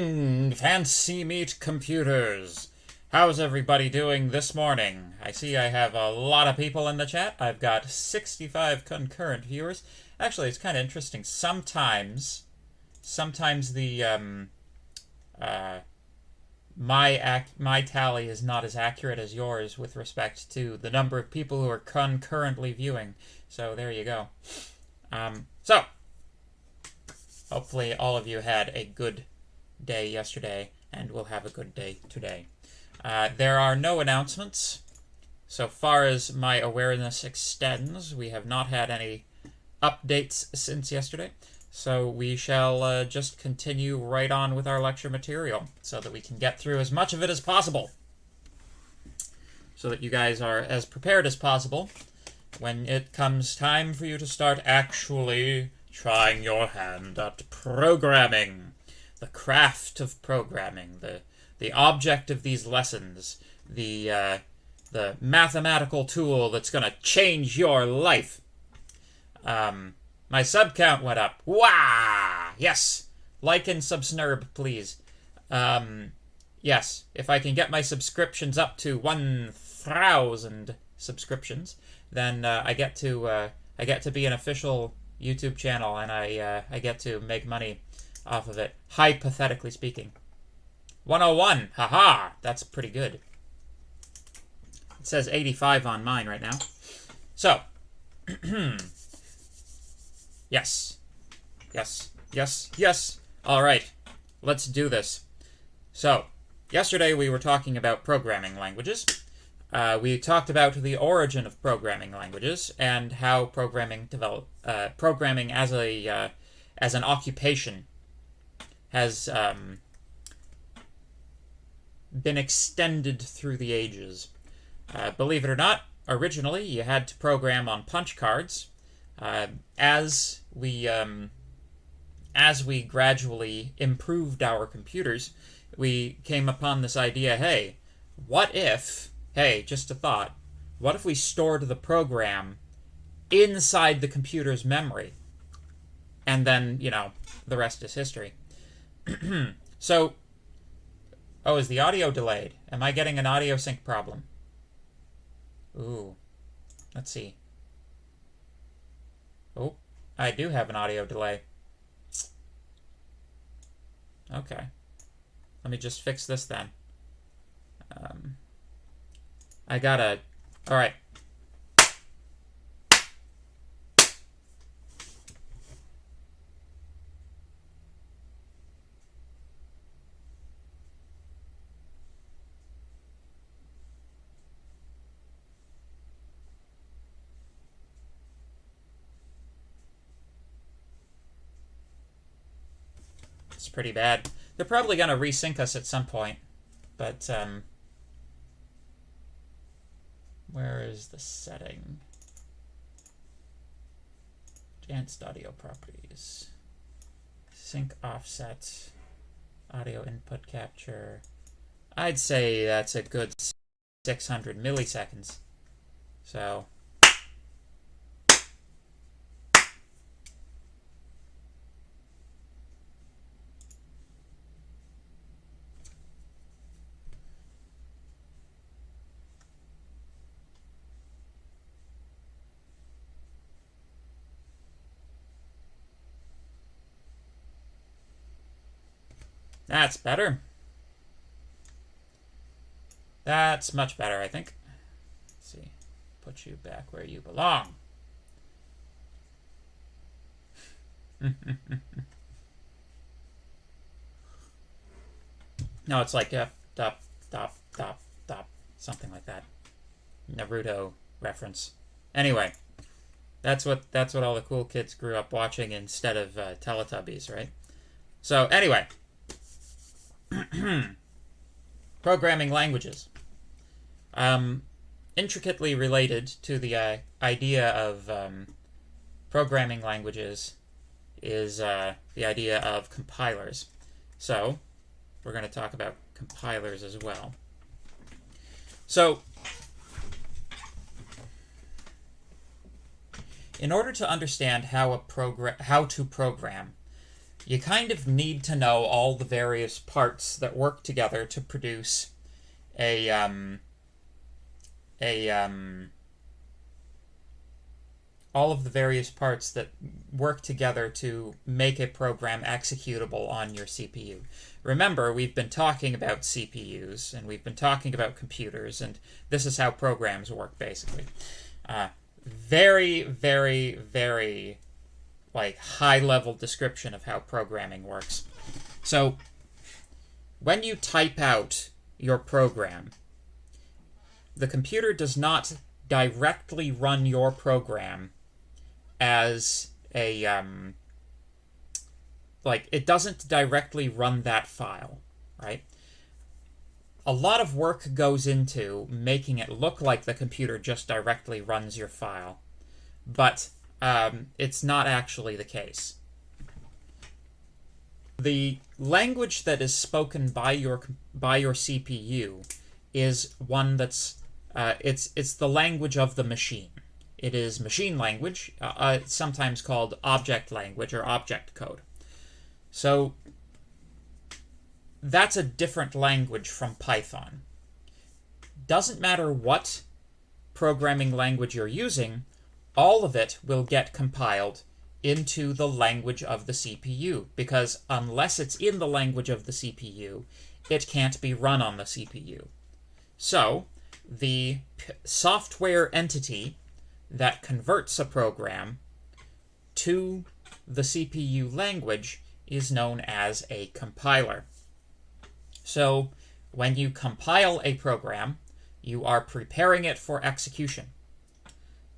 morning, fancy meat computers. How's everybody doing this morning? I see I have a lot of people in the chat. I've got 65 concurrent viewers. Actually, it's kind of interesting. Sometimes the my tally is not as accurate as yours with respect to the number of people who are concurrently viewing. So there you go. So hopefully all of you had a good day yesterday and will have a good day today. There are no announcements. So far as my awareness extends, we have not had any updates since yesterday. So we shall just continue right on with our lecture material so that we can get through as much of it as possible. So that you guys are as prepared as possible when it comes time for you to start actually trying your hand at programming. The craft of programming, the object of these lessons, the mathematical tool that's going to change your life. My sub count went up. Wow! Yes! Like and subsnurb, please. Yes, if I can get my subscriptions up to 1,000 subscriptions, then I get to be an official YouTube channel, and I get to make money off of it, hypothetically speaking. 101, haha, that's pretty good. It says 85 on mine right now. So, yes. All right, let's do this. So, yesterday we were talking about programming languages. We talked about the origin of programming languages and how programming as an occupation has been extended through the ages. Believe it or not, originally you had to program on punch cards. As we gradually improved our computers, we came upon this idea, hey, just a thought, what if we stored the program inside the computer's memory? And then, the rest is history. So, is the audio delayed? Am I getting an audio sync problem? Ooh, let's see. Oh, I do have an audio delay. Okay. Let me just fix this then. Alright. It's pretty bad. They're probably going to resync us at some point, but where is the setting? Advanced audio properties. Sync offset. Audio input capture. I'd say that's a good 600 milliseconds. So that's better. That's much better, I think. Let's see. Put you back where you belong. No, it's like dop, something like that. Naruto reference. Anyway, that's what all the cool kids grew up watching instead of Teletubbies, right? So anyway. Programming languages. Intricately related to the idea of programming languages is the idea of compilers. So, we're going to talk about compilers as well. So, in order to understand how to program, you kind of need to know all the various parts that work together to produce a all of the various parts that work together to make a program executable on your CPU. Remember, we've been talking about CPUs, and we've been talking about computers, and this is how programs work, basically. Very, very, very, like, high-level description of how programming works. So, when you type out your program, the computer does not directly run your program as a, like, it doesn't directly run that file, right? A lot of work goes into making it look like the computer just directly runs your file, but it's not actually the case. The language that is spoken by your CPU is one that's it's the language of the machine. It is machine language, it's sometimes called object language or object code. So that's a different language from Python. Doesn't matter what programming language you're using, all of it will get compiled into the language of the CPU, because unless it's in the language of the CPU, it can't be run on the CPU. So the software entity that converts a program to the CPU language is known as a compiler. So when you compile a program, you are preparing it for execution.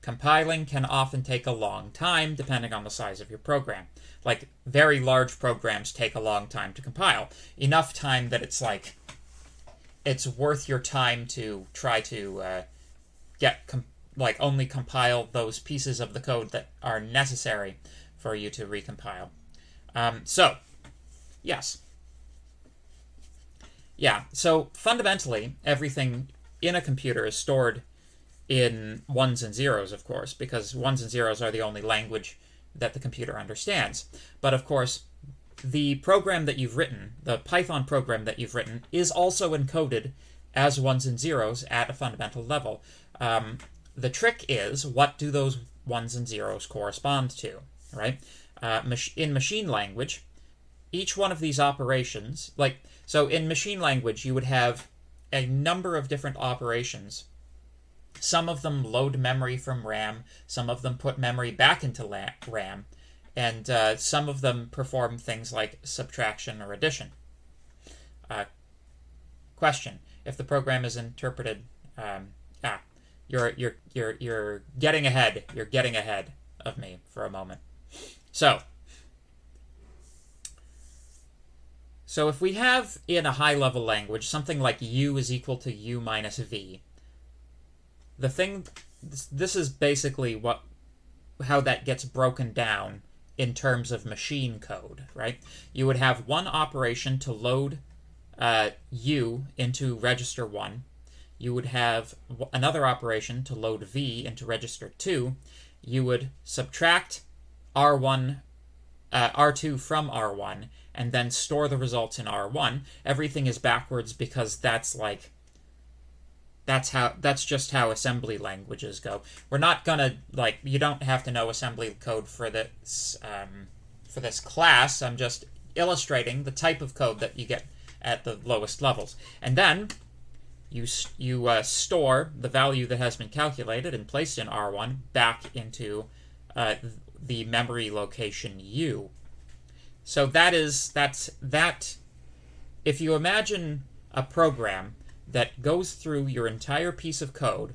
Compiling can often take a long time, depending on the size of your program. Like, very large programs take a long time to compile. Enough time that it's like, it's worth your time to try to only compile those pieces of the code that are necessary for you to recompile. So, yes. Yeah, so fundamentally, everything in a computer is stored in ones and zeros, of course, because ones and zeros are the only language that the computer understands. But of course, the program that you've written, the Python program that you've written, is also encoded as ones and zeros at a fundamental level. The trick is, what do those ones and zeros correspond to, right? In machine language, each one of these operations, so in machine language, you would have a number of different operations. Some of them load memory from RAM, some of them put memory back into RAM, and some of them perform things like subtraction or addition. Question: if the program is interpreted, you're getting ahead. You're getting ahead of me for a moment. So if we have in a high-level language something like u is equal to u minus v, this is basically how that gets broken down in terms of machine code, right? You would have one operation to load u into register 1. You would have another operation to load v into register 2. You would subtract R2 from R1, and then store the results in R1. Everything is backwards because that's just how assembly languages go. We're not gonna, you don't have to know assembly code for this class. I'm just illustrating the type of code that you get at the lowest levels. And then you store the value that has been calculated and placed in R1 back into the memory location U. So if you imagine a program that goes through your entire piece of code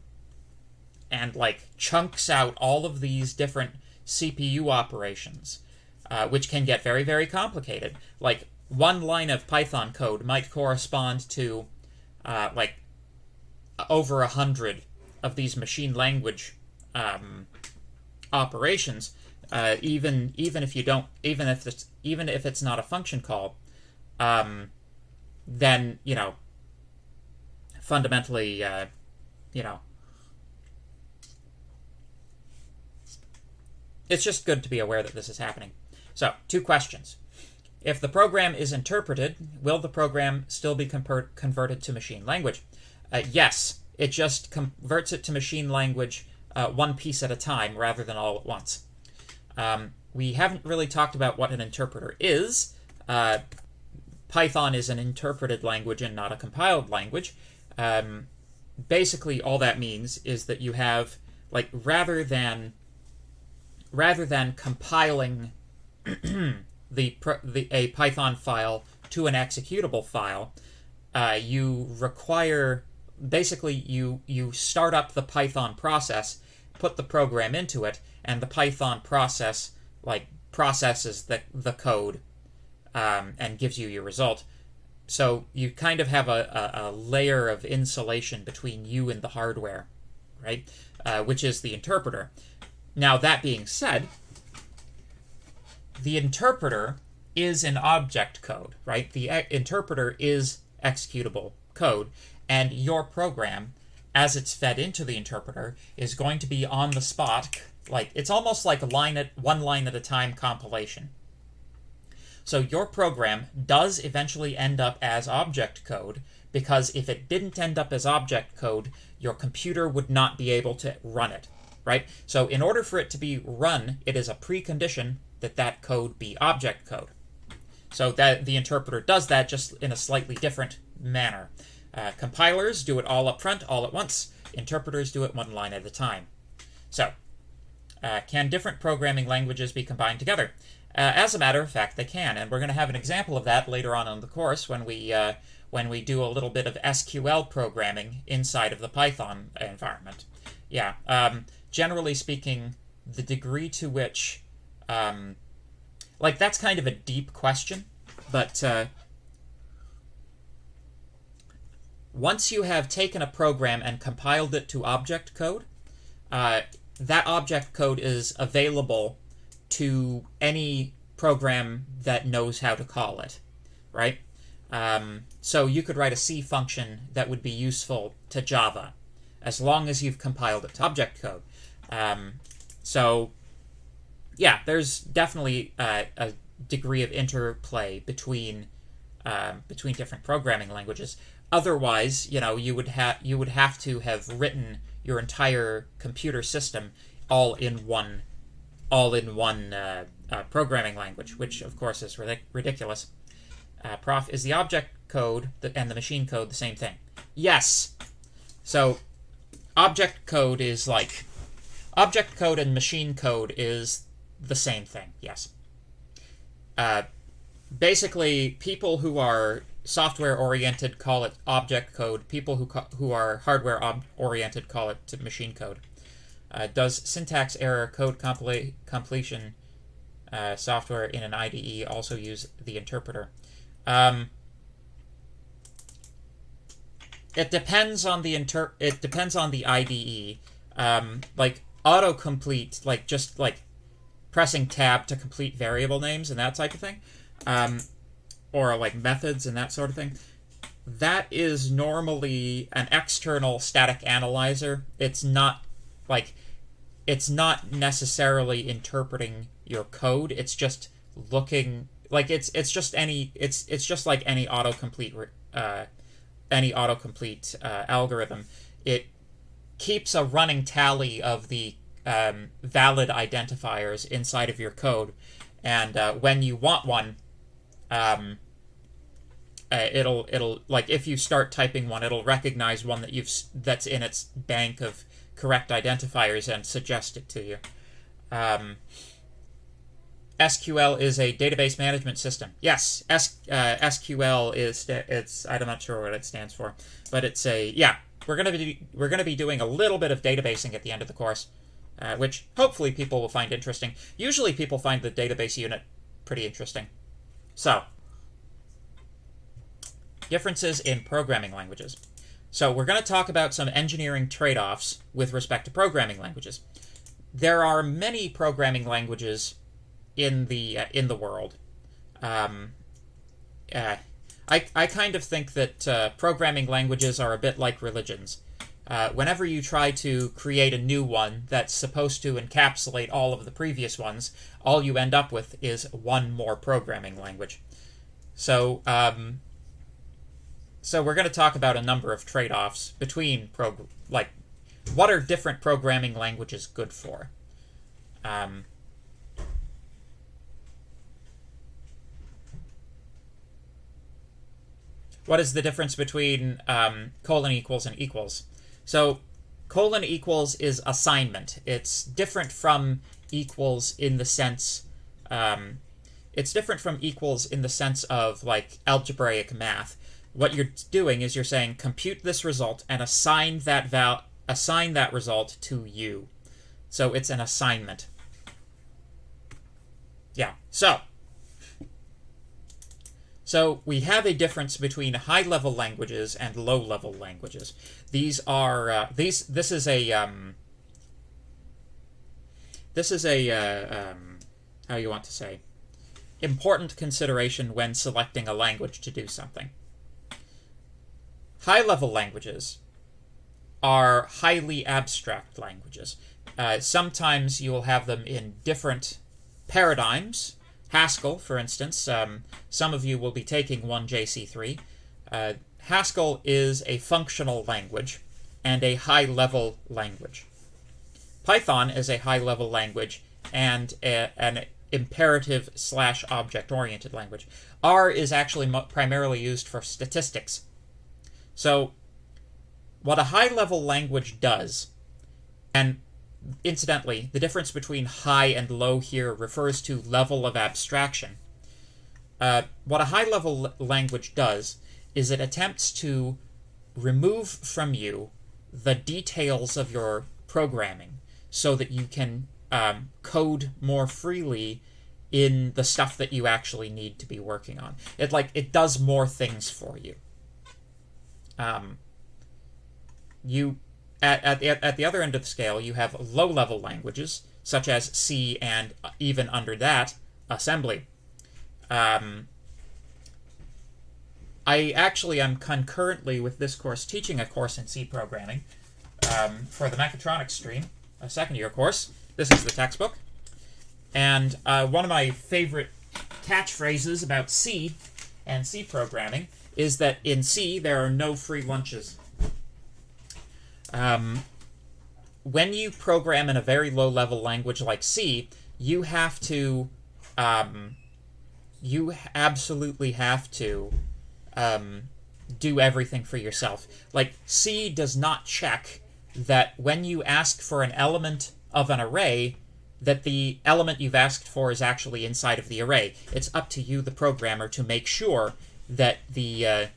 and chunks out all of these different CPU operations, which can get very, very complicated. Like, one line of Python code might correspond to over 100 of these machine language operations. Even if it's not a function call, then fundamentally, it's just good to be aware that this is happening. So, 2 questions. If the program is interpreted, will the program still be converted to machine language? Yes, it just converts it to machine language one piece at a time rather than all at once. We haven't really talked about what an interpreter is. Python is an interpreted language and not a compiled language. Basically, all that means is that you have, like, rather than compiling a Python file to an executable file, you require, basically, you start up the Python process, put the program into it, and the Python process, like, processes the code and gives you your result. So you kind of have a layer of insulation between you and the hardware, right? Which is the interpreter. Now, that being said, the interpreter is an object code, right? The interpreter is executable code, and your program, as it's fed into the interpreter, is going to be on the spot. Like, it's almost like one line at a time compilation. So your program does eventually end up as object code, because if it didn't end up as object code, your computer would not be able to run it, right? So in order for it to be run, it is a precondition that that code be object code. So that the interpreter does that, just in a slightly different manner. Compilers do it all up front, all at once. Interpreters do it one line at a time. So, can different programming languages be combined together? As a matter of fact, they can, and we're going to have an example of that later on in the course when we do a little bit of SQL programming inside of the Python environment. Yeah, generally speaking, the degree to which, like, that's kind of a deep question, but once you have taken a program and compiled it to object code, that object code is available to any program that knows how to call it, right? So you could write a C function that would be useful to Java, as long as you've compiled it to object code. So, yeah, there's definitely a degree of interplay between different programming languages. Otherwise, you would have to have written your entire computer system all in one programming language, which of course is ridiculous. Prof, is the object code and the machine code the same thing? Yes. So object code and machine code is the same thing. Yes. Basically, people who are software-oriented call it object code. People who are hardware-oriented call it machine code. Does syntax error code completion software in an IDE also use the interpreter? It depends on the IDE. Like autocomplete, like just like pressing tab to complete variable names and that type of thing, or like methods and that sort of thing. That is normally an external static analyzer. It's not necessarily interpreting your code. It's just looking like it's just like any autocomplete algorithm. It keeps a running tally of the valid identifiers inside of your code, and when you want one, it'll like if you start typing one, it'll recognize one that's in its bank of correct identifiers and suggest it to you. SQL is a database management system. Yes, SQL is I'm not sure what it stands for, but it's we're gonna be doing a little bit of databasing at the end of the course, which hopefully people will find interesting. Usually people find the database unit pretty interesting. So, differences in programming languages. So we're going to talk about some engineering trade-offs with respect to programming languages. There are many programming languages in the world. I kind of think that programming languages are a bit like religions. Whenever you try to create a new one that's supposed to encapsulate all of the previous ones, all you end up with is one more programming language. So, so we're going to talk about a number of trade-offs between what are different programming languages good for. What is the difference between colon equals and equals? So colon equals is assignment. It's different from equals in the sense of like algebraic math. What you're doing is you're saying compute this result and assign that result to you. So it's an assignment. Yeah. So we have a difference between high-level languages and low-level languages. These are this is a how you want to say, important consideration when selecting a language to do something. High-level languages are highly abstract languages. Sometimes you will have them in different paradigms. Haskell, for instance, some of you will be taking 1JC3. Haskell is a functional language and a high-level language. Python is a high-level language and an imperative/object-oriented language. R is actually primarily used for statistics. So what a high-level language does, and incidentally, the difference between high and low here refers to level of abstraction. What a high-level language does is it attempts to remove from you the details of your programming so that you can code more freely in the stuff that you actually need to be working on. It does more things for you. At the other end of the scale, you have low-level languages, such as C and, even under that, assembly. I actually am concurrently with this course teaching a course in C programming for the mechatronics stream, a second-year course. This is the textbook. And one of my favorite catchphrases about C and C programming is that in C there are no free lunches. When you program in a very low-level language like C, you have to, you absolutely have to do everything for yourself. Like, C does not check that when you ask for an element of an array, that the element you've asked for is actually inside of the array. It's up to you, the programmer, to make sure that the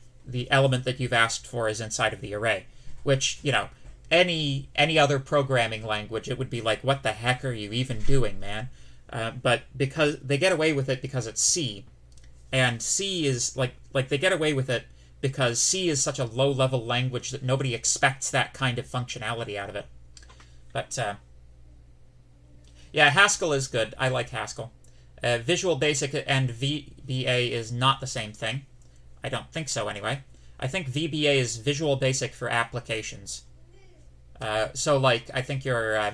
element that you've asked for is inside of the array. Which, you know, any other programming language, it would be like, what the heck are you even doing, man? But because they get away with it because it's C, and C is like they get away with it because C is such a low-level language that nobody expects that kind of functionality out of it. But yeah, Haskell is good. I like Haskell. Visual Basic and VBA is not the same thing. I don't think so, anyway. I think VBA is Visual Basic for applications. So, like, I think your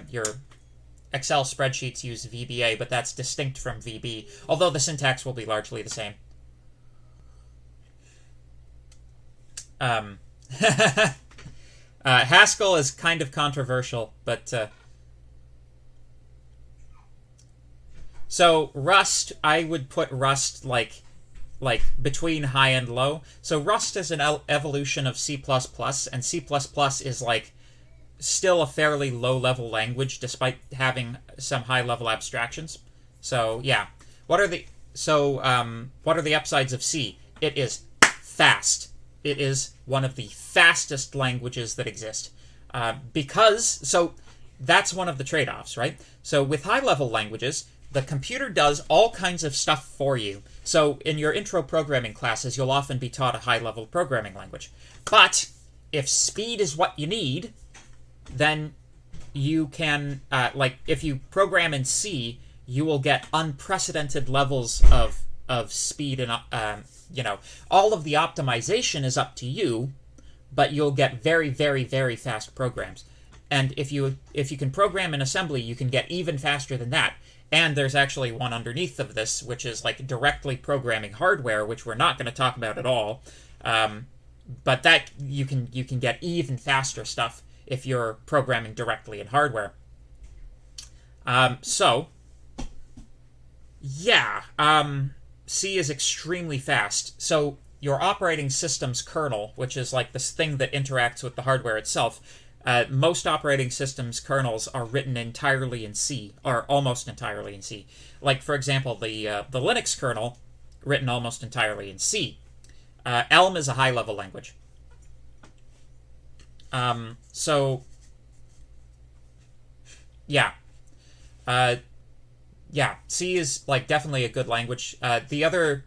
Excel spreadsheets use VBA, but that's distinct from VB, although the syntax will be largely the same. Haskell is kind of controversial, but... So, Rust, I would put Rust, like between high and low. So, Rust is an evolution of C++, and C++ is, like, still a fairly low-level language, despite having some high-level abstractions. So, yeah. What are the upsides of C? It is fast. It is one of the fastest languages that exist. So that's one of the trade-offs, right? So with high-level languages, the computer does all kinds of stuff for you. So in your intro programming classes, you'll often be taught a high-level programming language. But if speed is what you need, then you can, if you program in C, you will get unprecedented levels of speed and, all of the optimization is up to you, but you'll get very, very, very fast programs. And if you can program in assembly, you can get even faster than that. And there's actually one underneath of this, which is like directly programming hardware, which we're not going to talk about at all. But that you can get even faster stuff if you're programming directly in hardware. So, yeah, C is extremely fast. So your operating system's kernel, which is like this thing that interacts with the hardware itself, most operating systems kernels are written entirely in C, or almost entirely in C. Like, for example, the Linux kernel, written almost entirely in C. Elm is a high-level language. So, yeah. Yeah, C is, like, definitely a good language. The other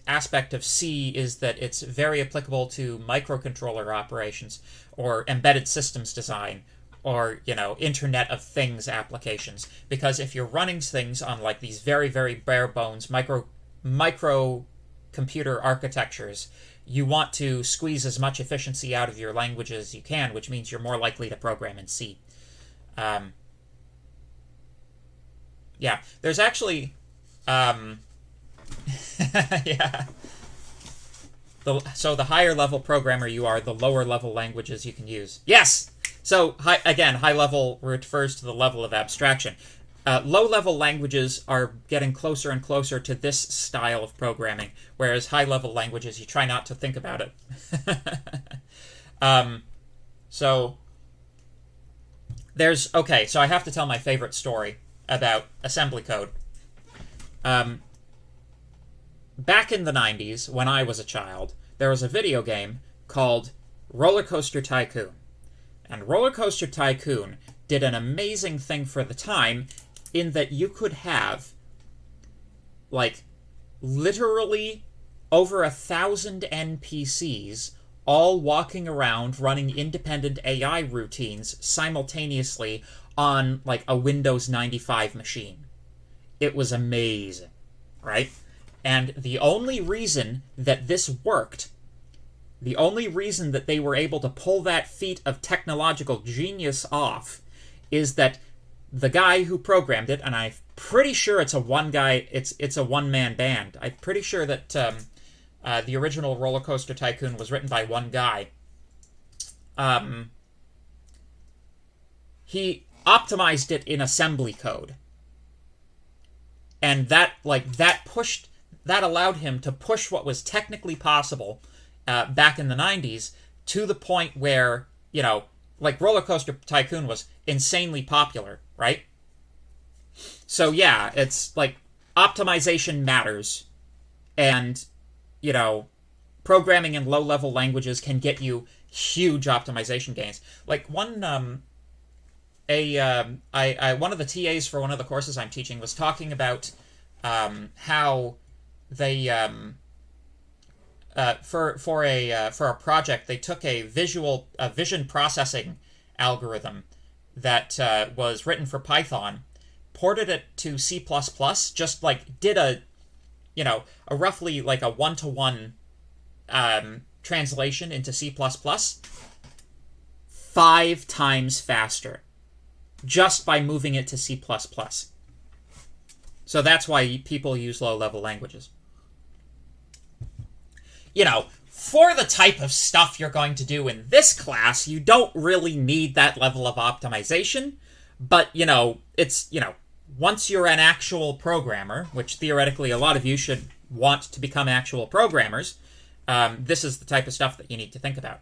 aspect of C is that it's very applicable to microcontroller operations, or embedded systems design, or, you know, Internet of Things applications. Because if you're running things on, like, these very, very bare-bones micro computer architectures, you want to squeeze as much efficiency out of your language as you can, which means you're more likely to program in C. Yeah, there's actually... yeah. So the higher level programmer you are, the lower level languages you can use. Yes! So, again, high level refers to the level of abstraction. Low level languages are getting closer and closer to this style of programming, whereas high level languages, you try not to think about it. So, so I have to tell my favorite story about assembly code. Back in the 90s, when I was a child, there was a video game called Roller Coaster Tycoon. And Roller Coaster Tycoon did an amazing thing for the time in that you could have, like, literally over 1,000 NPCs all walking around running independent AI routines simultaneously on, like, a Windows 95 machine. It was amazing, right? And the only reason that this worked, the only reason that they were able to pull that feat of technological genius off, is that the guy who programmed it, and I'm pretty sure it's a one-man band. I'm pretty sure that the original Roller Coaster Tycoon was written by one guy. He optimized it in assembly code. And that allowed him to push what was technically possible back in the 90s to the point where, you know, like Roller Coaster Tycoon was insanely popular, right? So yeah, it's like optimization matters, and, you know, programming in low-level languages can get you huge optimization gains. Like one of the TAs for one of the courses I'm teaching was talking about how they for a project, they took a vision processing algorithm that was written for Python, ported it to C++, just like did a roughly like a 1-to-1 translation into C++, 5 times faster, just by moving it to C++. So that's why people use low-level languages. You know, for the type of stuff you're going to do in this class, you don't really need that level of optimization. But, you know, it's, you know, once you're an actual programmer, which theoretically a lot of you should want to become actual programmers, this is the type of stuff that you need to think about.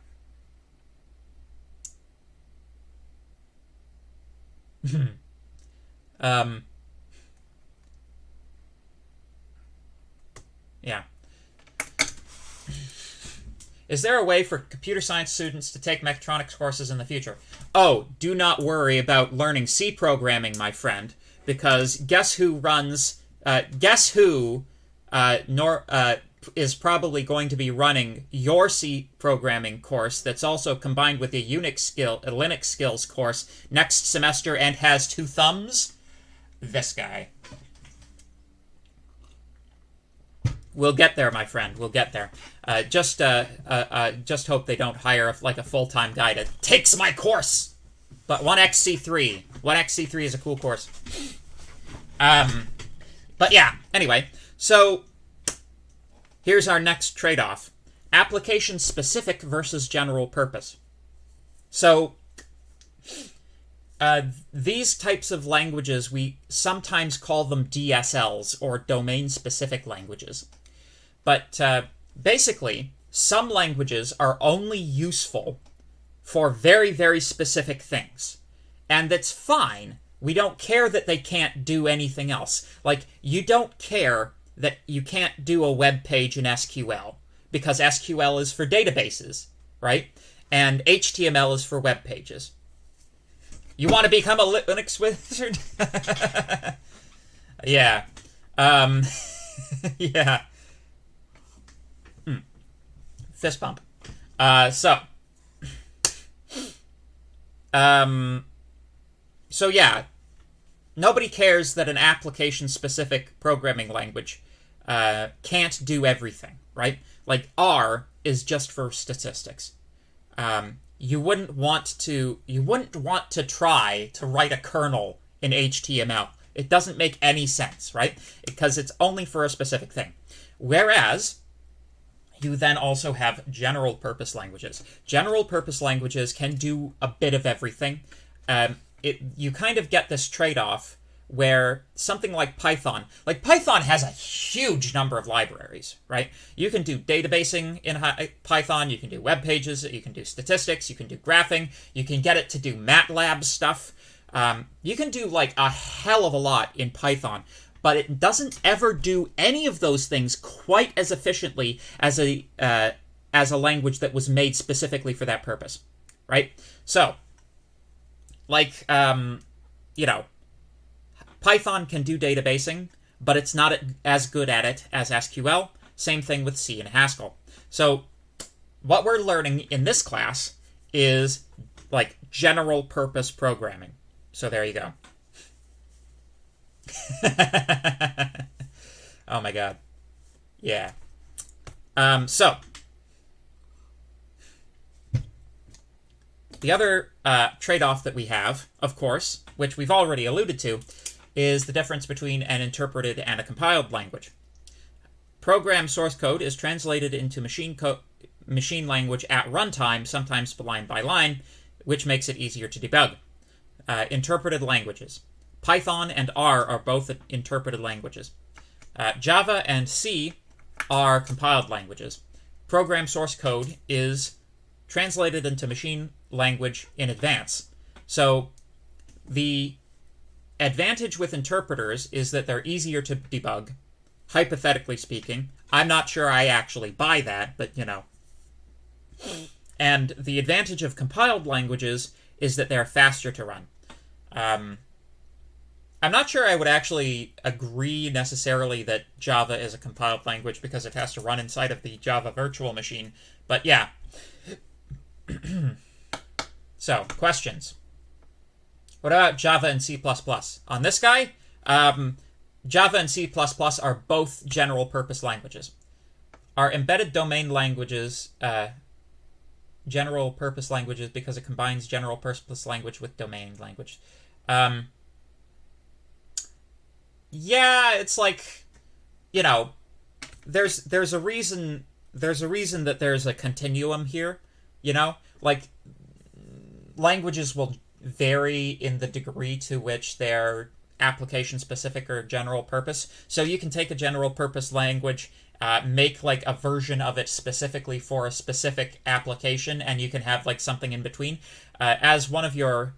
Yeah. Is there a way for computer science students to take mechatronics courses in the future? Oh, do not worry about learning C programming, my friend, because guess who is probably going to be running your C programming course that's also combined with a Linux skills course next semester and has 2 thumbs? This guy. We'll get there, my friend. We'll get there. Just hope they don't hire a full-time guy that takes my course. But 1xc3. 1xc3 is a cool course. But yeah, anyway. So, here's our next trade-off. Application-specific versus general purpose. So, these types of languages, we sometimes call them DSLs, or domain-specific languages. But basically, some languages are only useful for very, very specific things. And that's fine. We don't care that they can't do anything else. Like, you don't care that you can't do a web page in SQL, because SQL is for databases, right? And HTML is for web pages. You want to become a Linux wizard? Yeah. Yeah. Fist bump. So yeah, nobody cares that an application-specific programming language can't do everything, right? Like, R is just for statistics. You wouldn't want to try to write a kernel in HTML. It doesn't make any sense, right? Because it's only for a specific thing. Whereas, you then also have general-purpose languages. General-purpose languages can do a bit of everything. You kind of get this trade-off where something like Python has a huge number of libraries, right? You can do databasing in Python, you can do web pages, you can do statistics, you can do graphing, you can get it to do MATLAB stuff. You can do like a hell of a lot in Python, but it doesn't ever do any of those things quite as efficiently as a language that was made specifically for that purpose, right? So, like, Python can do databasing, but it's not as good at it as SQL. Same thing with C and Haskell. So what we're learning in this class is, like, general-purpose programming. So there you go. Oh my god. Yeah. So the other trade-off that we have, of course, which we've already alluded to, is the difference between an interpreted and a compiled language. Program source code is translated into machine language at runtime, sometimes line by line, which makes it easier to debug. Interpreted languages. Python and R are both interpreted languages. Java and C are compiled languages. Program source code is translated into machine language in advance. So the advantage with interpreters is that they're easier to debug, hypothetically speaking. I'm not sure I actually buy that, but you know. And the advantage of compiled languages is that they're faster to run. I'm not sure I would actually agree necessarily that Java is a compiled language because it has to run inside of the Java virtual machine, but yeah. So, questions. What about Java and C++? On this guy, Java and C++ are both general-purpose languages. Are embedded domain languages general-purpose languages because it combines general-purpose language with domain language? Yeah, it's like, you know, there's a reason that there's a continuum here, you know? Like, languages will vary in the degree to which they're application-specific or general-purpose. So you can take a general-purpose language, make like a version of it specifically for a specific application, and you can have like something in between. As one of your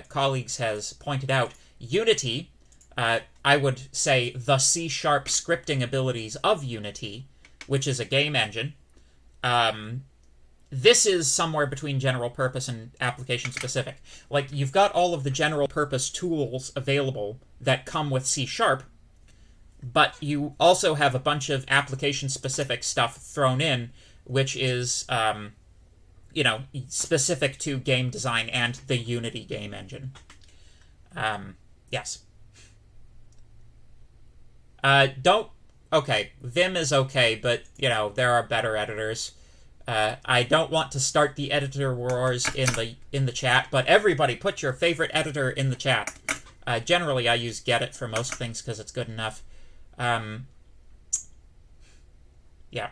colleagues has pointed out, Unity, I would say the C# scripting abilities of Unity, which is a game engine, this is somewhere between general purpose and application specific. Like, you've got all of the general purpose tools available that come with C#, but you also have a bunch of application specific stuff thrown in, which is, you know, specific to game design and the Unity game engine. Yes. Okay, Vim is okay, but, you know, there are better editors. I don't want to start the editor wars in the chat, but everybody put your favorite editor in the chat. Generally, I use Gedit for most things because it's good enough. Yeah.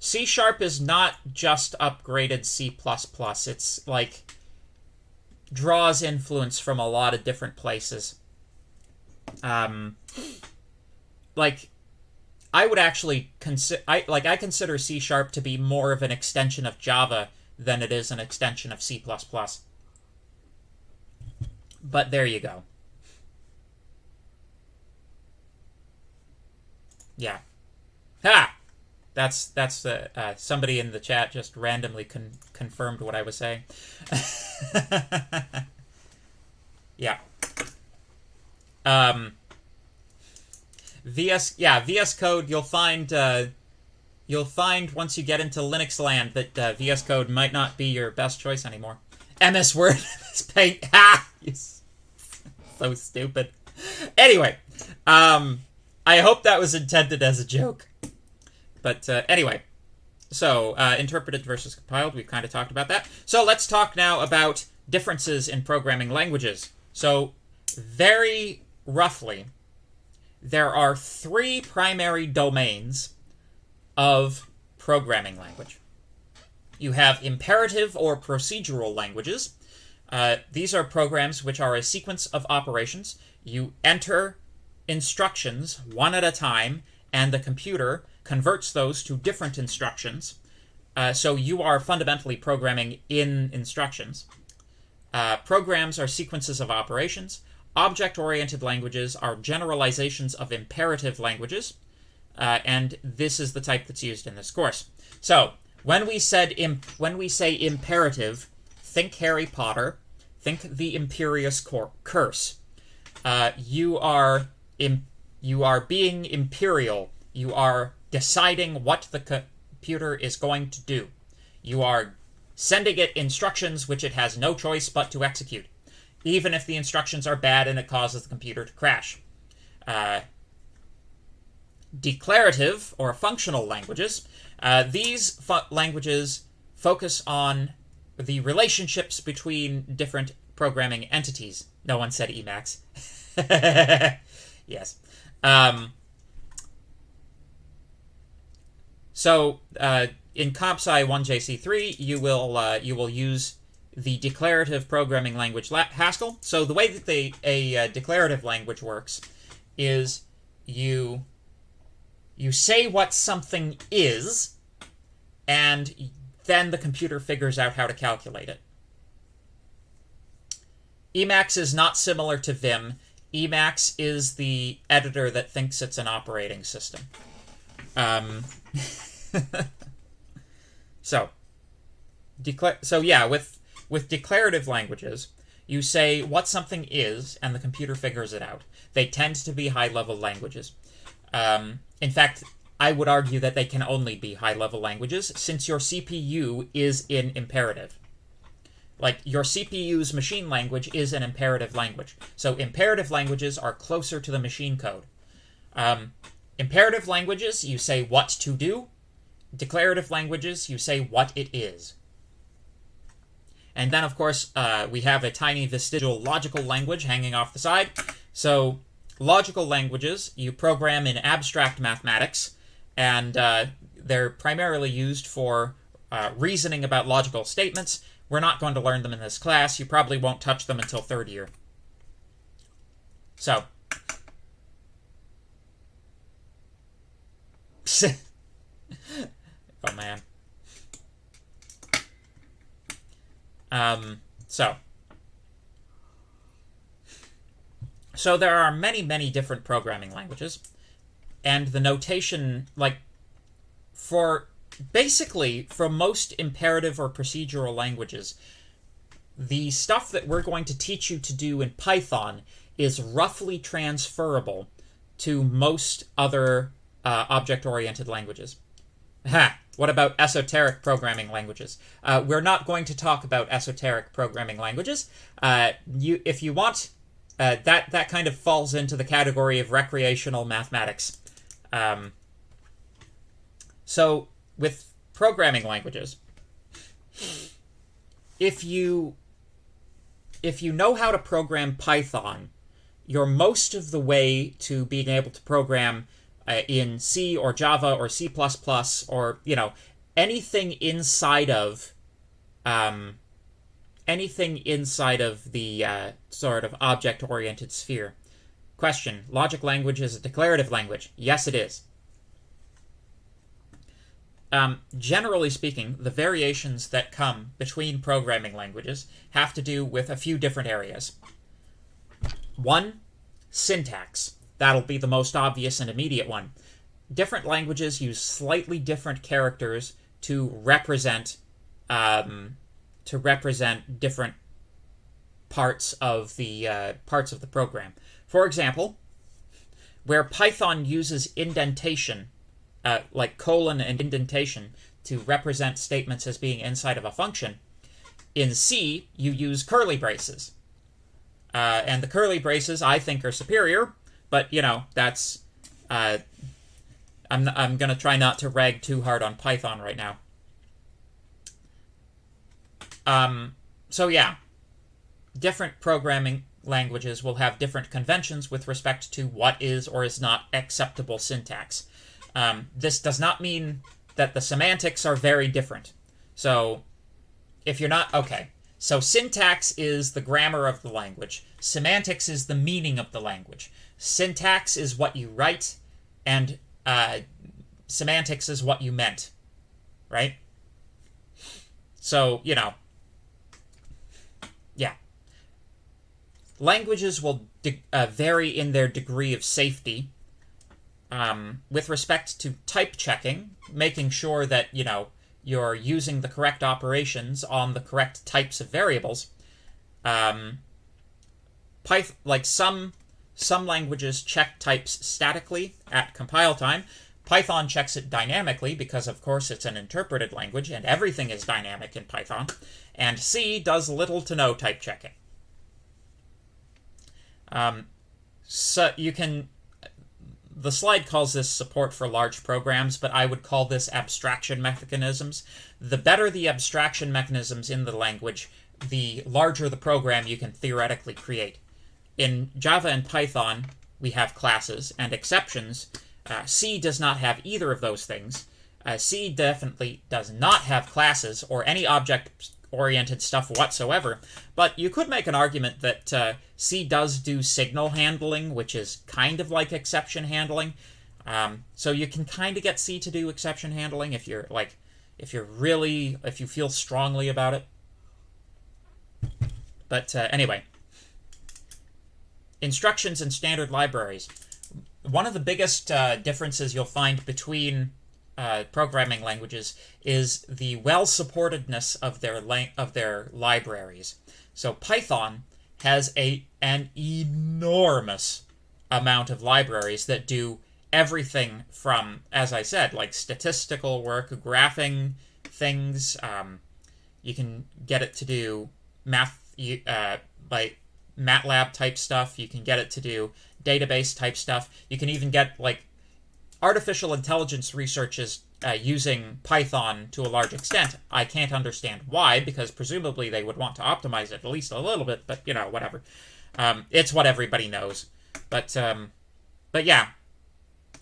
C# is not just upgraded C++. It's like draws influence from a lot of different places. Like, I would actually I consider C# to be more of an extension of Java than it is an extension of C++. But there you go. Yeah. Ha! That's somebody in the chat just randomly confirmed what I was saying. Yeah. VS Code, you'll find once you get into Linux land that VS Code might not be your best choice anymore. MS Word, MS Paint, so stupid. Anyway, I hope that was intended as a joke. But anyway, so interpreted versus compiled, we've kind of talked about that. So let's talk now about differences in programming languages. So very roughly, there are 3 primary domains of programming language. You have imperative or procedural languages. These are programs which are a sequence of operations. You enter instructions one at a time, and the computer converts those to different instructions. So you are fundamentally programming in instructions. Programs are sequences of operations. Object-oriented languages are generalizations of imperative languages, and this is the type that's used in this course. So, when we say imperative, think Harry Potter, think the Imperious Curse. You are being imperial. You are deciding what the computer is going to do. You are sending it instructions which it has no choice but to execute, even if the instructions are bad and it causes the computer to crash. Declarative, or functional languages, these languages focus on the relationships between different programming entities. No one said Emacs. Yes. So, in CompSci 1JC3, you will use the declarative programming language Haskell. So the way that a declarative language works is you say what something is, and then the computer figures out how to calculate it. Emacs is not similar to Vim. Emacs is the editor that thinks it's an operating system. So yeah, with declarative languages, you say what something is, and the computer figures it out. They tend to be high-level languages. In fact, I would argue that they can only be high-level languages, since your CPU is in imperative. Like, your CPU's machine language is an imperative language. So imperative languages are closer to the machine code. Imperative languages, you say what to do. Declarative languages, you say what it is. And then, of course, we have a tiny vestigial logical language hanging off the side. So logical languages, you program in abstract mathematics, and they're primarily used for reasoning about logical statements. We're not going to learn them in this class. You probably won't touch them until 3rd year. So. Oh, man. So there are many, many different programming languages, and the notation, like, basically, for most imperative or procedural languages, the stuff that we're going to teach you to do in Python is roughly transferable to most other object-oriented languages. What about esoteric programming languages? We're not going to talk about esoteric programming languages. If you want, that kind of falls into the category of recreational mathematics. So with programming languages, if you know how to program Python, you're most of the way to being able to program in C or Java or C++ or, anything inside of the sort of object-oriented sphere. Question: logic language is a declarative language. Yes, it is. Generally speaking, the variations that come between programming languages have to do with a few different areas. One, syntax. That'll be the most obvious and immediate one. Different languages use slightly different characters to represent different parts of the program. For example, where Python uses indentation, like colon and indentation, to represent statements as being inside of a function, in C you use curly braces. And the curly braces, I think, are superior, but, that's... I'm going to try not to rag too hard on Python right now. So yeah, different programming languages will have different conventions with respect to what is or is not acceptable syntax. This does not mean that the semantics are very different. So if you're not... Okay. So syntax is the grammar of the language. Semantics is the meaning of the language. Syntax is what you write, and semantics is what you meant. Right? So, yeah. Languages will vary in their degree of safety. With respect to type checking, making sure that, you're using the correct operations on the correct types of variables. Like some languages check types statically at compile time. Python checks it dynamically because, of course, it's an interpreted language and everything is dynamic in Python. And C does little to no type checking. So you can... The slide calls this support for large programs, but I would call this abstraction mechanisms. The better the abstraction mechanisms in the language, the larger the program you can theoretically create. In Java and Python, we have classes and exceptions. C does not have either of those things. C definitely does not have classes or any object-oriented stuff whatsoever, but you could make an argument that C does do signal handling, which is kind of like exception handling. So you can kind of get C to do exception handling if you feel strongly about it. But anyway, instructions and standard libraries. One of the biggest differences you'll find between programming languages is the well-supportedness of their libraries. So Python has an enormous amount of libraries that do everything from, as I said, like statistical work, graphing things. You can get it to do like MATLAB type stuff. You can get it to do database type stuff. You can even get like artificial intelligence researches using Python to a large extent. I can't understand why, because presumably they would want to optimize it at least a little bit, but, whatever. It's what everybody knows. But yeah.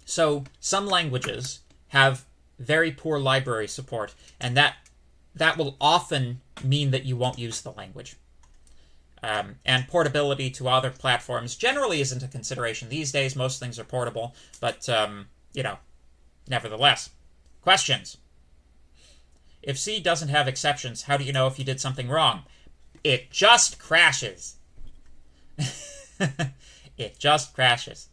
So some languages have very poor library support, and that will often mean that you won't use the language. And portability to other platforms generally isn't a consideration these days. Most things are portable, but, nevertheless. Questions. If C doesn't have exceptions, how do you know if you did something wrong? It just crashes. It just crashes.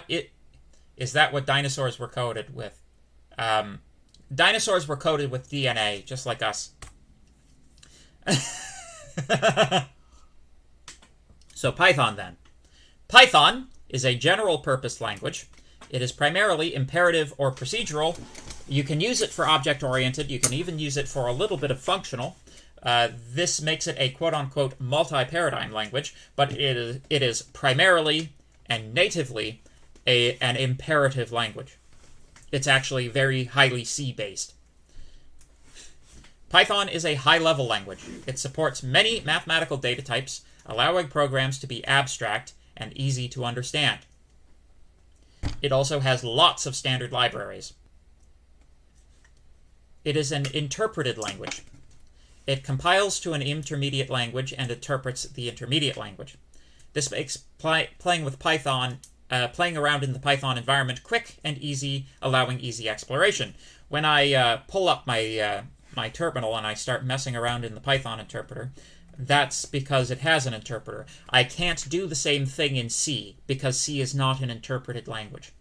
Is that what dinosaurs were coded with? Dinosaurs were coded with DNA, just like us. So Python, then. Python is a general-purpose language. It is primarily imperative or procedural. You can use it for object-oriented. You can even use it for a little bit of functional. This makes it a quote-unquote multi-paradigm language, but it is primarily and natively an imperative language. It's actually very highly C-based. Python is a high-level language. It supports many mathematical data types, allowing programs to be abstract and easy to understand. It also has lots of standard libraries. It is an interpreted language. It compiles to an intermediate language and interprets the intermediate language. This makes playing around in the Python environment quick and easy, allowing easy exploration. When I pull up my terminal and I start messing around in the Python interpreter, that's because it has an interpreter. I can't do the same thing in C, because C is not an interpreted language.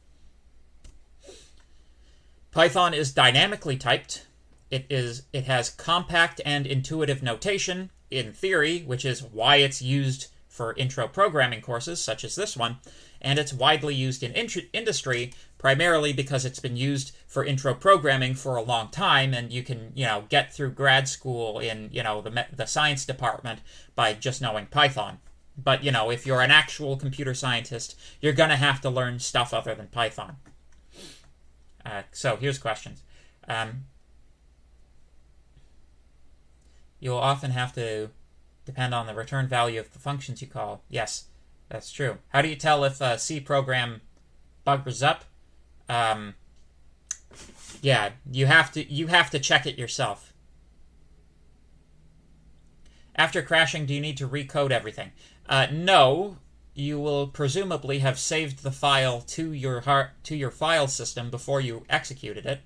Python is dynamically typed. It has compact and intuitive notation, in theory, which is why it's used for intro programming courses, such as this one, and it's widely used in industry, primarily because it's been used for intro programming for a long time, and you can, get through grad school in, the science department by just knowing Python. But, if you're an actual computer scientist, you're going to have to learn stuff other than Python. So here's questions. You'll often have to depend on the return value of the functions you call. Yes, that's true. How do you tell if a C program buggers up? Yeah, you have to check it yourself. After crashing, do you need to recode everything? No. You will presumably have saved the file to your file system before you executed it.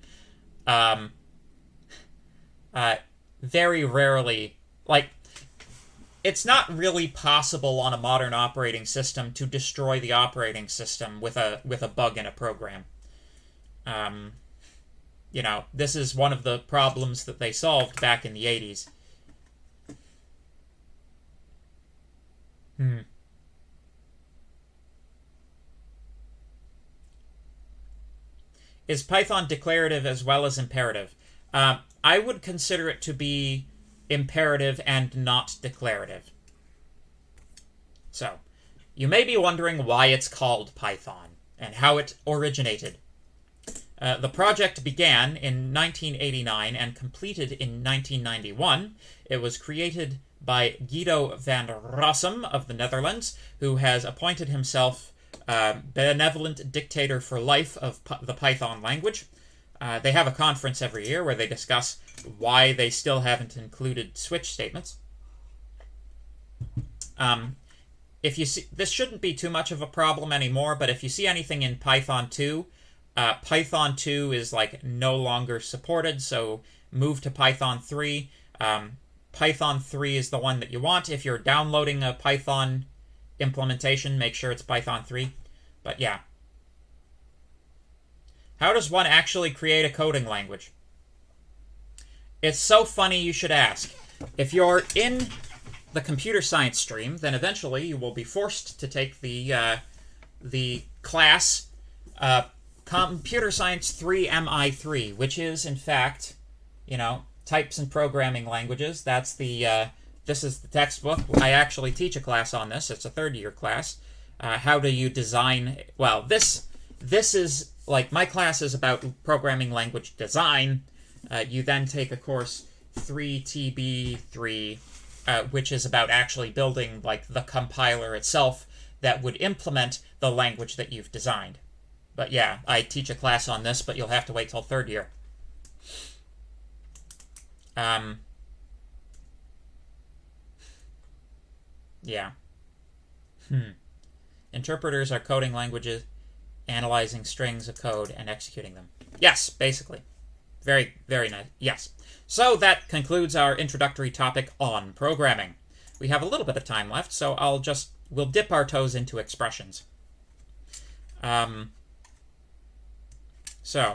Very rarely, it's not really possible on a modern operating system to destroy the operating system with a bug in a program. This is one of the problems that they solved back in the 80s. Is Python declarative as well as imperative? I would consider it to be imperative and not declarative. So, you may be wondering why it's called Python and how it originated. The project began in 1989 and completed in 1991. It was created by Guido van Rossum of the Netherlands, who has appointed himself benevolent dictator for life of the Python language. They have a conference every year where they discuss why they still haven't included switch statements. If you see, this shouldn't be too much of a problem anymore, but if you see anything in Python 2, Python 2 is no longer supported, so move to Python 3. Python 3 is the one that you want. If you're downloading a Python implementation, make sure it's Python 3. But yeah. How does one actually create a coding language? It's so funny you should ask. If you're in the computer science stream, then eventually you will be forced to take the class Computer Science 3 MI3, which is, in fact, types and programming languages. That's this is the textbook. I actually teach a class on this. It's a third-year class. How do you design... Well, this is... my class is about programming language design. You then take a course 3TB3, which is about actually building, the compiler itself that would implement the language that you've designed. But yeah, I teach a class on this, but you'll have to wait till third year. Yeah. Interpreters are coding languages, analyzing strings of code and executing them. Yes, basically. Very, very nice. Yes. So that concludes our introductory topic on programming. We have a little bit of time left, so we'll dip our toes into expressions. So,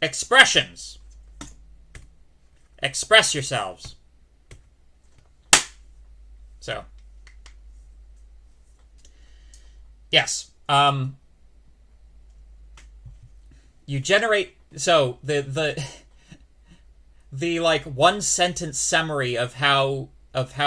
expressions. Express yourselves. So, yes. You generate... So, the one sentence summary of how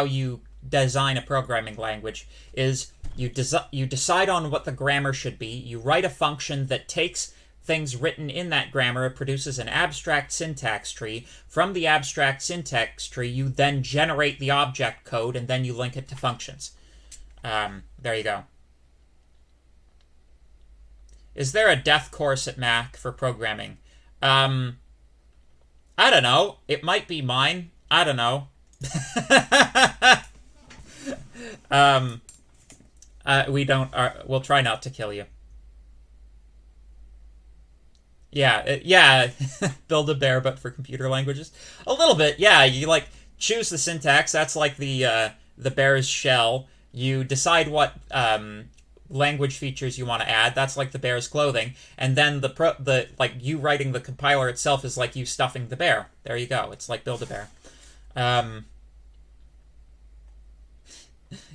you design a programming language is you decide on what the grammar should be, you write a function that takes things written in that grammar, it produces an abstract syntax tree. From the abstract syntax tree, you then generate the object code, and then you link it to functions. There you go. Is there a death course at Mac for programming? I don't know. It might be mine. I don't know. We'll try not to kill you. Yeah, Build-A-Bear, but for computer languages. A little bit, yeah. You like choose the syntax. That's like the bear's shell. You decide what language features you want to add. That's like the bear's clothing. And then the you writing the compiler itself is like you stuffing the bear. There you go. It's like Build-A-Bear.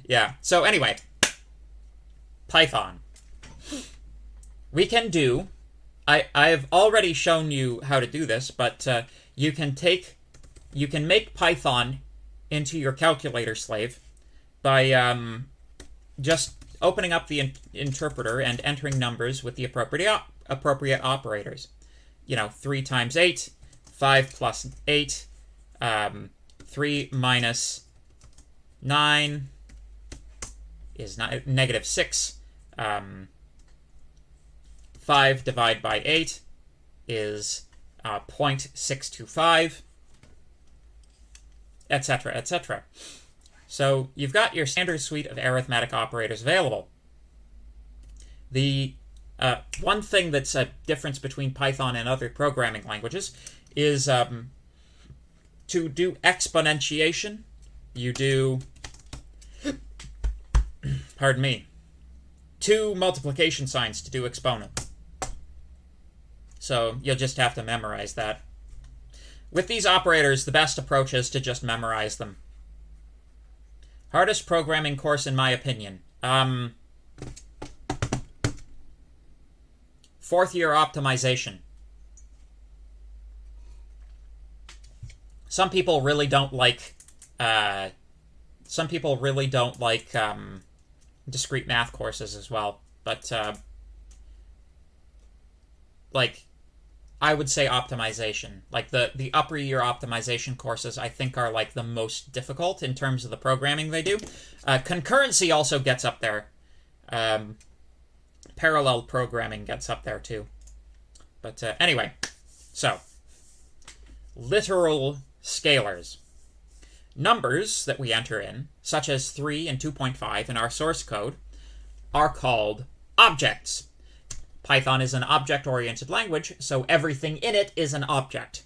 Yeah. So anyway, Python. We can do. I've already shown you how to do this, but you can make Python into your calculator slave by just opening up the interpreter and entering numbers with the appropriate operators. 3 times 8, 5 plus 8, 3 minus 9 is negative 6. 5 divided by 8 is 0.625, etc., etc. So you've got your standard suite of arithmetic operators available. The one thing that's a difference between Python and other programming languages is to do exponentiation, you do, pardon me, 2 multiplication signs to do exponent. So you'll just have to memorize that. With these operators, the best approach is to just memorize them. Hardest programming course, in my opinion. 4th year optimization. Some people really don't like discrete math courses as well, but I would say optimization. Like the upper year optimization courses, I think, are like the most difficult in terms of the programming they do. Concurrency also gets up there. Parallel programming gets up there too. But anyway, so literal scalars. Numbers that we enter in, such as 3 and 2.5 in our source code, are called objects. Python is an object-oriented language, so everything in it is an object.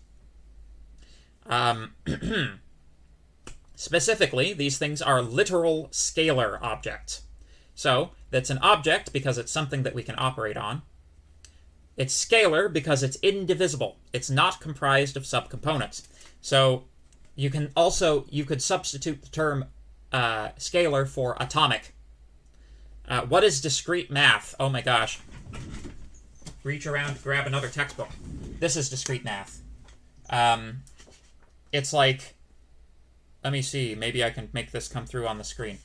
Specifically, these things are literal scalar objects. So, that's an object because it's something that we can operate on. It's scalar because it's indivisible. It's not comprised of subcomponents. So, you could substitute the term scalar for atomic. What is discrete math? Oh my gosh. Reach around, grab another textbook. This is discrete math. It's like, let me see, maybe I can make this come through on the screen.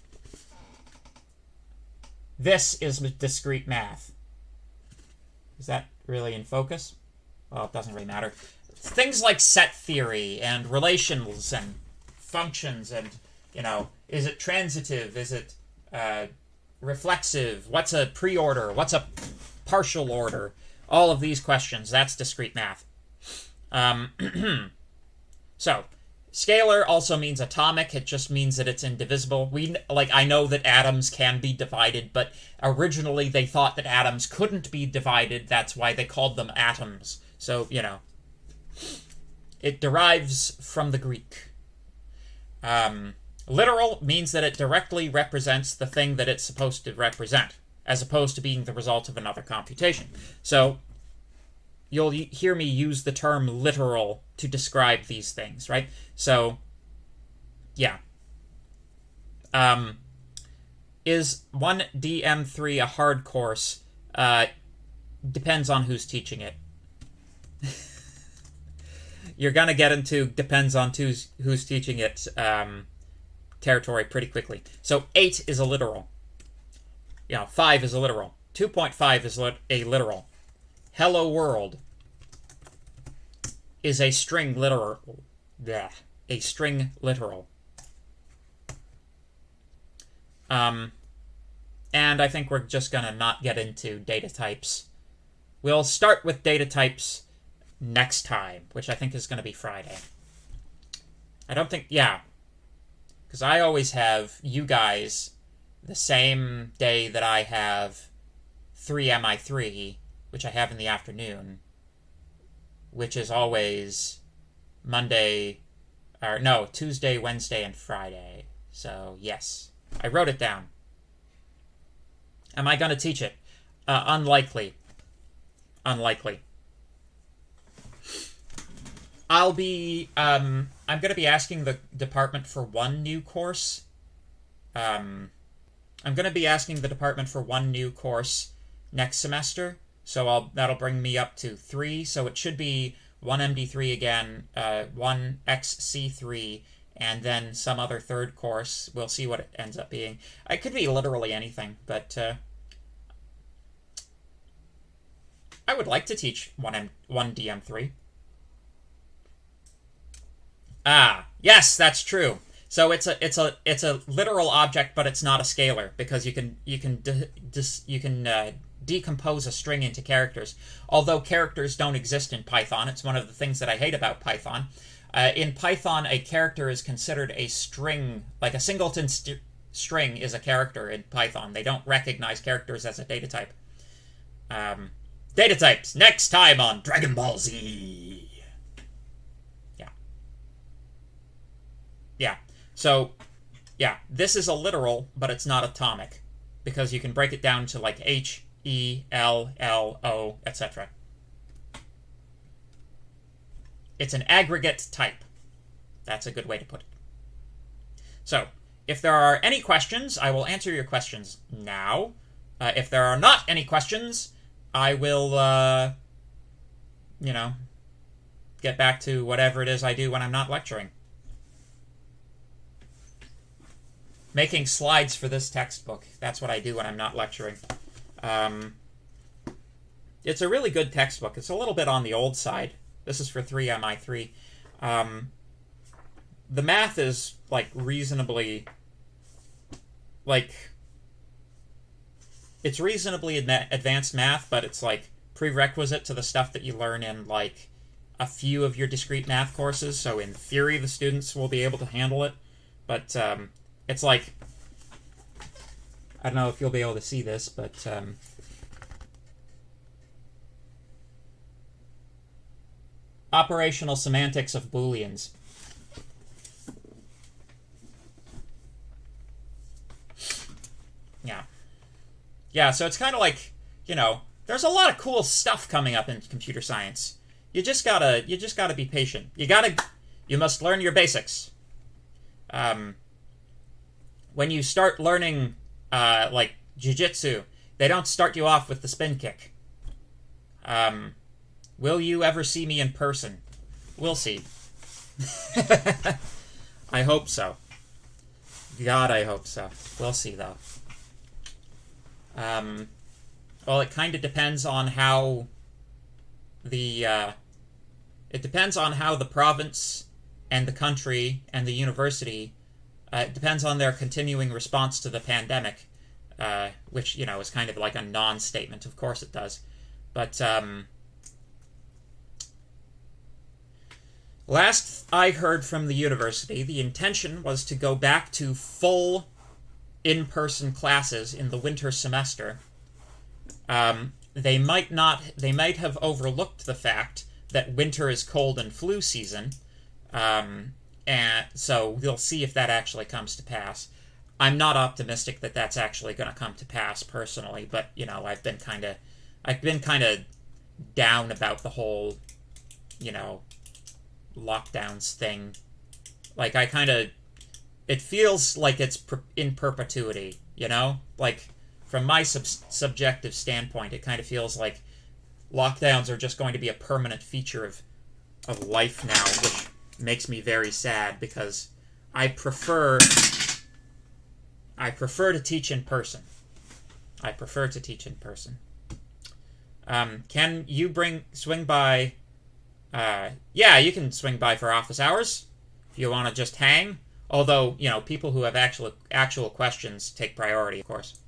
This is discrete math. Is that really in focus? Well, it doesn't really matter. Things like set theory and relations and functions and, is it transitive? Is it reflexive? What's a preorder? What's a partial order? All of these questions, that's discrete math. So, scalar also means atomic. It just means that it's indivisible. I know that atoms can be divided, but originally they thought that atoms couldn't be divided. That's why they called them atoms. So, it derives from the Greek. Literal means that it directly represents the thing that it's supposed to represent, as opposed to being the result of another computation. So, you'll hear me use the term literal to describe these things, right? So, yeah. Is 1DM3 a hard course? Depends on who's teaching it. You're gonna get into depends on who's teaching it territory pretty quickly. So 8 is a literal. 5 is a literal. 2.5 is a literal. hello world is a string literal. Bleh, a string literal. And I think we're just going to not get into data types. We'll start with data types next time, which I think is going to be Friday. I don't think, yeah. Because I always have you guys the same day that I have 3MI3, which I have in the afternoon, which is always Monday, or no, Tuesday, Wednesday, and Friday. So, yes. I wrote it down. Am I going to teach it? Unlikely. Unlikely. I'm going to be asking the department for one new course. I'm going to be asking the department for one new course next semester. So that'll bring me up to 3. So it should be 1 MD3 again, 1 XC3, and then some other third course. We'll see what it ends up being. It could be literally anything, but I would like to teach 1 DM3. Ah, yes, that's true. So it's a literal object, but it's not a scalar because you can decompose a string into characters. Although characters don't exist in Python, it's one of the things that I hate about Python. In Python, a character is considered a string, like a singleton string is a character in Python. They don't recognize characters as a data type. Data types, next time on Dragon Ball Z. Yeah. Yeah. So, yeah, this is a literal, but it's not atomic. Because you can break it down to like H, E, L, L, O, etc. It's an aggregate type. That's a good way to put it. So, if there are any questions, I will answer your questions now. If there are not any questions, I will, get back to whatever it is I do when I'm not lecturing. Making slides for this textbook. That's what I do when I'm not lecturing. It's a really good textbook. It's a little bit on the old side. This is for 3MI3. The math is, reasonably... it's reasonably advanced math, but it's, prerequisite to the stuff that you learn in, a few of your discrete math courses. So in theory, the students will be able to handle it. But, it's I don't know if you'll be able to see this, but... operational semantics of Booleans. Yeah. Yeah, so it's kind of there's a lot of cool stuff coming up in computer science. You just gotta be patient. You must learn your basics. When you start learning, jiu-jitsu, they don't start you off with the spin kick. Will you ever see me in person? We'll see. I hope so. God, I hope so. We'll see, though. Well, it kind of depends on how the province and the country and the university, it depends on their continuing response to the pandemic, which, is kind of like a non-statement. Of course it does. But, last I heard from the university, the intention was to go back to full in-person classes in the winter semester. They might have overlooked the fact that winter is cold and flu season, and so we'll see if that actually comes to pass. I'm not optimistic that that's actually going to come to pass personally, but I've been kind of down about the whole, lockdowns thing. It feels like it's in perpetuity, from my subjective standpoint, it kind of feels like lockdowns are just going to be a permanent feature of life now, which makes me very sad because I prefer to teach in person. Can you swing by? Yeah, you can swing by for office hours if you want to just hang. Although, people who have actual questions take priority, of course.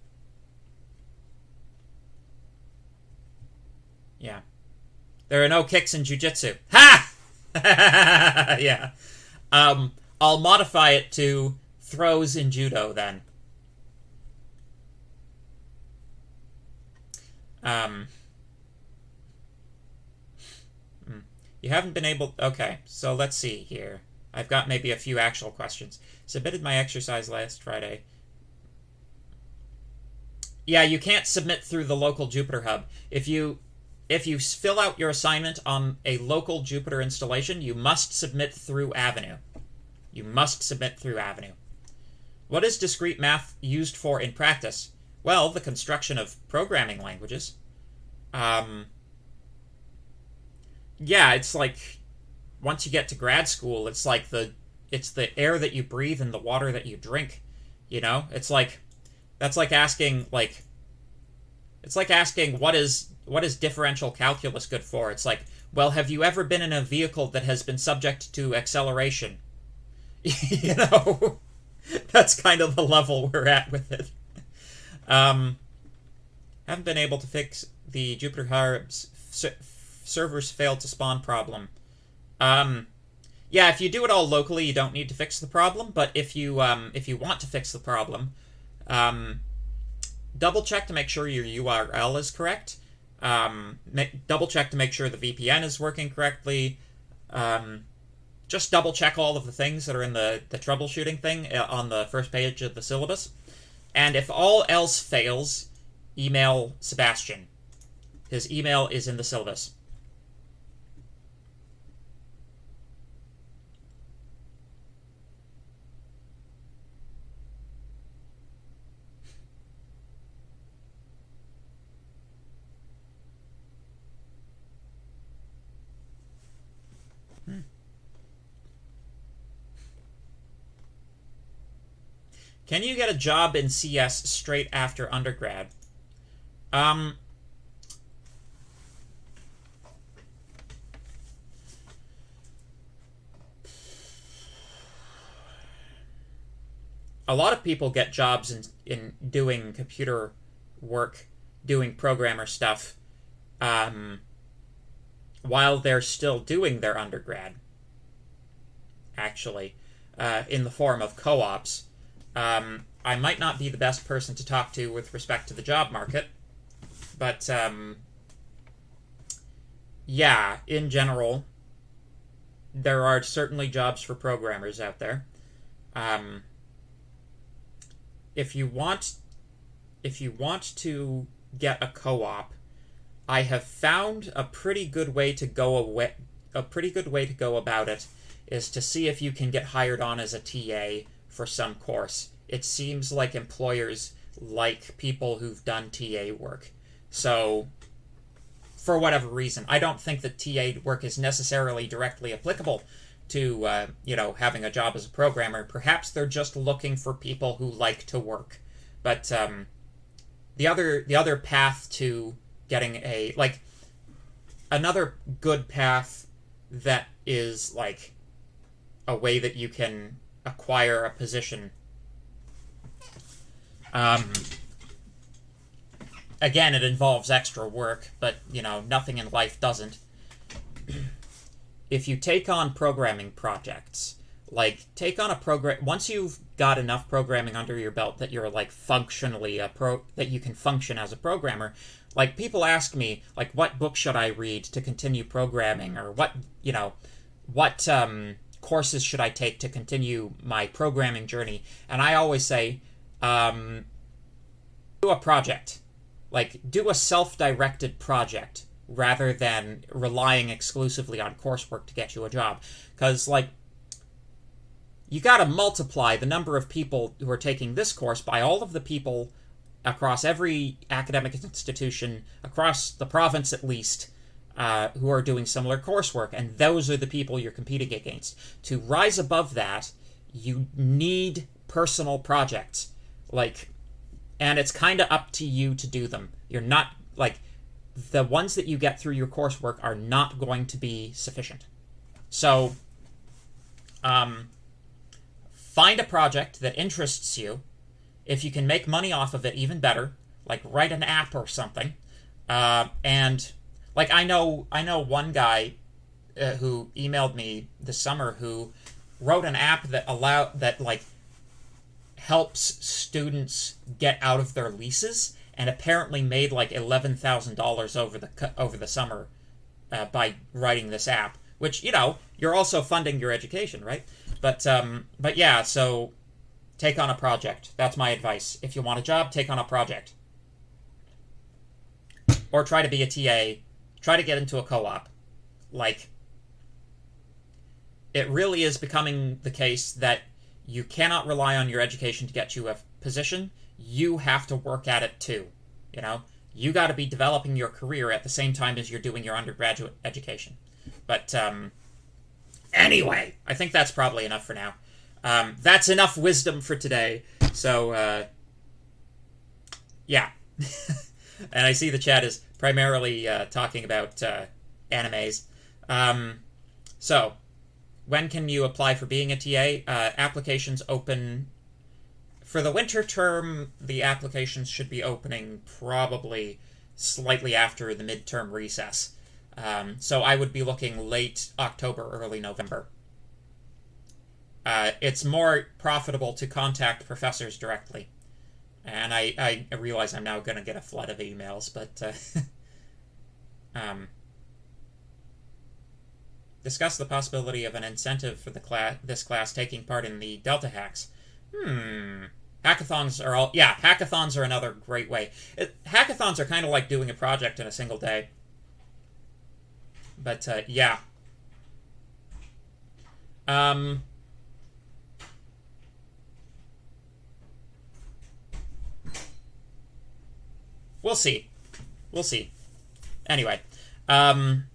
Yeah. There are no kicks in jiu-jitsu. Ha! Yeah. I'll modify it to throws in judo then. You haven't been able... Okay, so let's see here. I've got maybe a few actual questions. Submitted my exercise last Friday. Yeah, you can't submit through the local Jupyter Hub. If you fill out your assignment on a local Jupyter installation, you must submit through Avenue. You must submit through Avenue. What is discrete math used for in practice? Well, the construction of programming languages. Yeah, it's like once you get to grad school, it's like it's the air that you breathe and the water that you drink. It's like that's like asking what is differential calculus good for? It's like, well, have you ever been in a vehicle that has been subject to acceleration? That's kind of the level we're at with it. Haven't been able to fix the Jupyter Hub's servers failed to spawn problem. Yeah, if you do it all locally, you don't need to fix the problem. But if you want to fix the problem, double check to make sure your URL is correct. Double check to make sure the VPN is working correctly. Just double check all of the things that are in the troubleshooting thing on the first page of the syllabus. And if all else fails, email Sebastian. His email is in the syllabus. Can you get a job in CS straight after undergrad? A lot of people get jobs in doing computer work, doing programmer stuff, while they're still doing their undergrad, actually, in the form of co-ops. I might not be the best person to talk to with respect to the job market, but yeah, in general, there are certainly jobs for programmers out there. If you want to get a co-op, I have found a pretty good way to go about it is to see if you can get hired on as a TA for some course. It seems like employers like people who've done TA work. So, for whatever reason, I don't think that TA work is necessarily directly applicable to, having a job as a programmer. Perhaps they're just looking for people who like to work. But the other path to getting another good path that is like a way that you can acquire a position. Again, it involves extra work, but, nothing in life doesn't. If you take on programming projects, take on a program... Once you've got enough programming under your belt that you're, functionally that you can function as a programmer, people ask me, what book should I read to continue programming, or what courses should I take to continue my programming journey? And I always say, do a project. Do a self-directed project rather than relying exclusively on coursework to get you a job. Because, you gotta multiply the number of people who are taking this course by all of the people across every academic institution, across the province at least, who are doing similar coursework, and those are the people you're competing against. To rise above that, you need personal projects. And it's kind of up to you to do them. You're not, the ones that you get through your coursework are not going to be sufficient. So, find a project that interests you. If you can make money off of it, even better. Like, write an app or something. And, like, I know one guy who emailed me this summer who wrote an app that like helps students get out of their leases, and apparently made like $11,000 over the summer by writing this app. Which, you know, you're also funding your education, right? But yeah, so take on a project. That's my advice. If you want a job, take on a project. Or try to be a TA. Try to get into a co-op. Like, it really is becoming the case that you cannot rely on your education to get you a position. You have to work at it too. You know? You got to be developing your career at the same time as you're doing your undergraduate education. But, anyway, I think that's probably enough for now. That's enough wisdom for today. So, yeah. And I see the chat is primarily talking about animes. So, when can you apply for being a TA? Applications open for the winter term. The applications should be opening probably slightly after the midterm recess. So I would be looking late October, early November. It's more profitable to contact professors directly. And I realize I'm now going to get a flood of emails, but discuss the possibility of an incentive for this class taking part in the Delta Hacks. Hackathons are hackathons are another great way. Hackathons are kind of like doing a project in a single day. But, yeah. We'll see. We'll see. Anyway, I'm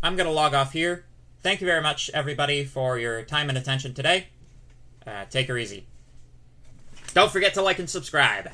going to log off here. Thank you very much, everybody, for your time and attention today. Take her easy. Don't forget to like and subscribe.